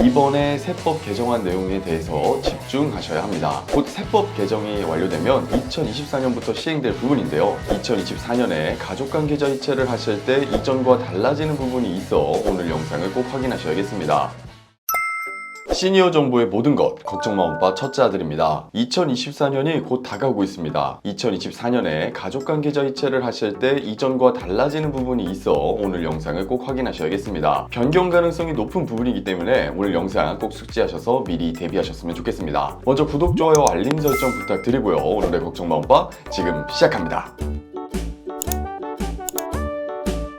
이번에 세법 개정안 내용에 대해서 집중하셔야 합니다. 곧 세법 개정이 완료되면 2024년부터 시행될 부분인데요. 2024년에 가족관계자 이체를 하실 때 이전과 달라지는 부분이 있어 오늘 영상을 꼭 확인하셔야겠습니다. 시니어 정보의 모든 것, 걱정마 오빠 첫째 아들입니다. 2024년이 곧 다가오고 있습니다. 2024년에 가족관계자 이체를 하실 때 이전과 달라지는 부분이 있어 오늘 영상을 꼭 확인하셔야겠습니다. 변경 가능성이 높은 부분이기 때문에 오늘 영상 꼭 숙지하셔서 미리 대비하셨으면 좋겠습니다. 먼저 구독, 좋아요, 알림 설정 부탁드리고요. 오늘의 걱정마 오빠 지금 시작합니다.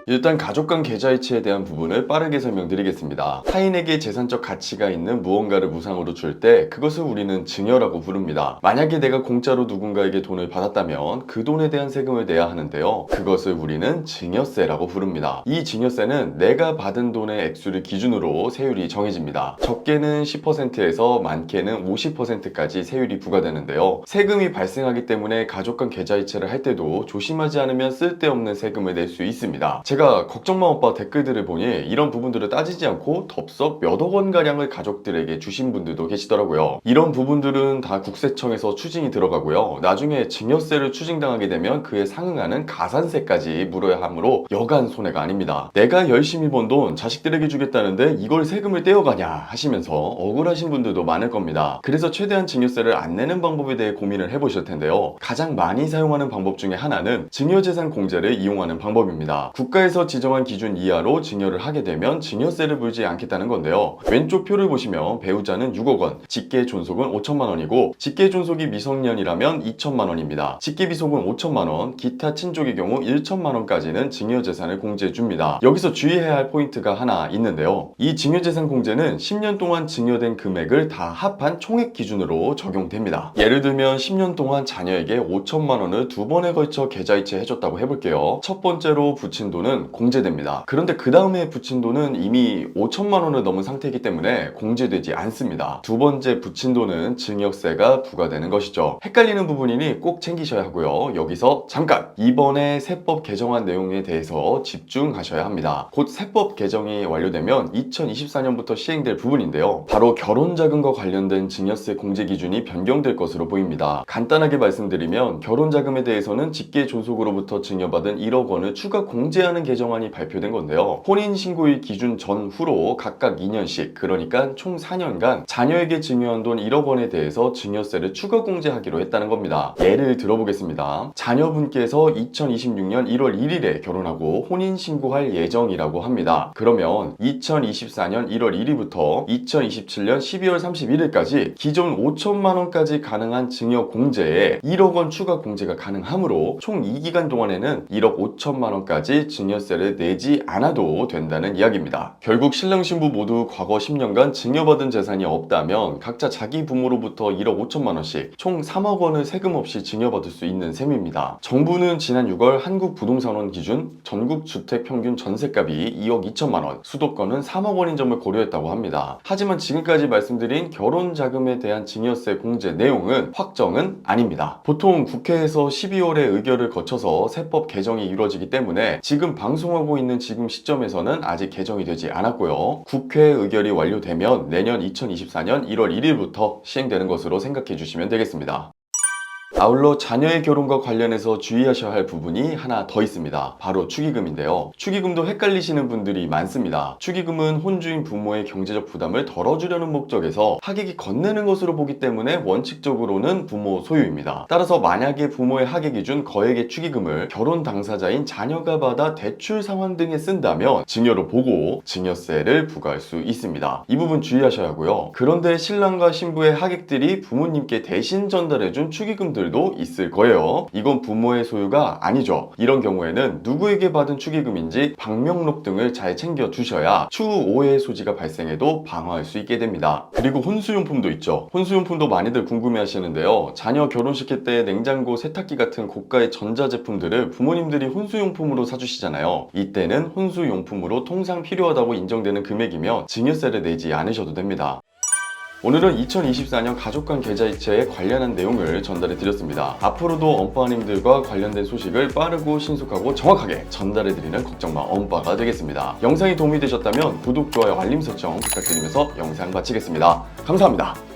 일단 가족간 계좌이체에 대한 부분을 빠르게 설명드리겠습니다. 타인에게 재산적 가치가 있는 무언가를 무상으로 줄 때 그것을 우리는 증여라고 부릅니다. 만약에 내가 공짜로 누군가에게 돈을 받았다면 그 돈에 대한 세금을 내야 하는데요. 그것을 우리는 증여세라고 부릅니다. 이 증여세는 내가 받은 돈의 액수를 기준으로 세율이 정해집니다. 적게는 10%에서 많게는 50%까지 세율이 부과되는데요. 세금이 발생하기 때문에 가족간 계좌이체를 할 때도 조심하지 않으면 쓸데없는 세금을 낼 수 있습니다. 제가 걱정마 오빠 댓글들을 보니 이런 부분들을 따지지 않고 덥석 몇억 원가량을 가족들에게 주신 분들도 계시더라고요. 이런 부분들은 다 국세청에서 추징이 들어가고요. 나중에 증여세를 추징당하게 되면 그에 상응하는 가산세까지 물어야 하므로 여간 손해가 아닙니다. 내가 열심히 번 돈 자식들에게 주겠다는데 이걸 세금을 떼어가냐 하시면서 억울하신 분들도 많을 겁니다. 그래서 최대한 증여세를 안 내는 방법에 대해 고민을 해보실 텐데요. 가장 많이 사용하는 방법 중에 하나는 증여재산 공제를 이용하는 방법입니다. 국가에서 지정한 기준 이하로 증여를 하게 되면 증여세를 물지 않겠다는 건데요. 왼쪽 표를 보시면 배우자는 6억 원, 직계 존속은 5천만 원이고 직계 존속이 미성년이라면 2천만 원입니다. 직계 비속은 5천만 원, 기타 친족의 경우 1천만 원까지는 증여재산을 공제해 줍니다. 여기서 주의해야 할 포인트가 하나 있는데요. 이 증여재산 공제는 10년 동안 증여된 금액을 다 합한 총액 기준으로 적용됩니다. 예를 들면 10년 동안 자녀에게 5천만 원을 두 번에 걸쳐 계좌이체 해줬다고 해볼게요. 첫 번째로 붙인 돈은 공제됩니다. 그런데 그 다음에 붙인 돈은 이미 5천만 원을 넘은 상태이기 때문에 공제되지 않습니다. 두 번째 붙인 돈은 증여세가 부과되는 것이죠. 헷갈리는 부분이니 꼭 챙기셔야 하고요. 여기서 잠깐! 이번에 세법 개정안 내용에 대해서 집중하셔야 합니다. 곧 세법 개정이 완료되면 2024년부터 시행될 부분인데요. 바로 결혼자금과 관련된 증여세 공제 기준이 변경될 것으로 보입니다. 간단하게 말씀드리면 결혼자금에 대해서는 직계 존속으로부터 증여받은 1억 원을 추가 공제하는 개정안이 발표된 건데요. 혼인신고일 기준 전후로 각각 2년씩, 그러니까 총 4년간 자녀에게 증여한 돈 1억 원에 대해서 증여세를 추가 공제하기로 했다는 겁니다. 예를 들어보겠습니다. 자녀분께서 2026년 1월 1일에 결혼하고 혼인신고할 예정이라고 합니다. 그러면 2024년 1월 1일부터 2027년 12월 31일까지 기존 5천만 원까지 가능한 증여 공제에 1억 원 추가 공제가 가능하므로 총 이 기간 동안에는 1억 5천만 원까지 증여세를 내지 않아도 된다는 이야기입니다. 결국 신랑 신부 모두 과거 10년간 증여받은 재산이 없다면 각자 자기 부모로부터 1억 5천만 원씩 총 3억 원을 세금 없이 증여받을 수 있는 셈입니다. 정부는 지난 6월 한국부동산원 기준 전국 주택 평균 전세값이 2억 2천만 원, 수도권은 3억 원인 점을 고려했다고 합니다. 하지만 지금까지 말씀드린 결혼자금에 대한 증여세 공제 내용은 확정은 아닙니다. 보통 국회에서 12월에 의결을 거쳐서 세법 개정이 이루어지기 때문에 지금 방송하고 있는 지금 시점에서는 아직 개정이 되지 않았고요. 국회 의결이 완료되면 내년 2024년 1월 1일부터 시행되는 것으로 생각해 주시면 되겠습니다. 아울러 자녀의 결혼과 관련해서 주의하셔야 할 부분이 하나 더 있습니다. 바로 축의금인데요. 축의금도 헷갈리시는 분들이 많습니다. 축의금은 혼주인 부모의 경제적 부담을 덜어주려는 목적에서 하객이 건네는 것으로 보기 때문에 원칙적으로는 부모 소유입니다. 따라서 만약에 부모의 하객이 준 거액의 축의금을 결혼 당사자인 자녀가 받아 대출 상환 등에 쓴다면 증여로 보고 증여세를 부과할 수 있습니다. 이 부분 주의하셔야 하고요. 그런데 신랑과 신부의 하객들이 부모님께 대신 전달해준 축의금들 도 있을 거예요. 이건 부모의 소유가 아니죠. 이런 경우에는 누구에게 받은 축의금인지 방명록 등을 잘 챙겨 두셔야 추후 오해의 소지가 발생해도 방어할 수 있게 됩니다. 그리고 혼수용품도 있죠. 혼수용품도 많이들 궁금해 하시는데요. 자녀 결혼시킬 때 냉장고, 세탁기 같은 고가의 전자제품들을 부모님들이 혼수용품으로 사주시잖아요. 이때는 혼수용품으로 통상 필요하다고 인정되는 금액이면 증여세를 내지 않으셔도 됩니다. 오늘은 2024년 가족간 계좌이체에 관련한 내용을 전달해 드렸습니다. 앞으로도 엄빠님들과 관련된 소식을 빠르고 신속하고 정확하게 전달해 드리는 걱정마 엄빠가 되겠습니다. 영상이 도움이 되셨다면 구독, 좋아요, 알림 설정 부탁드리면서 영상 마치겠습니다. 감사합니다.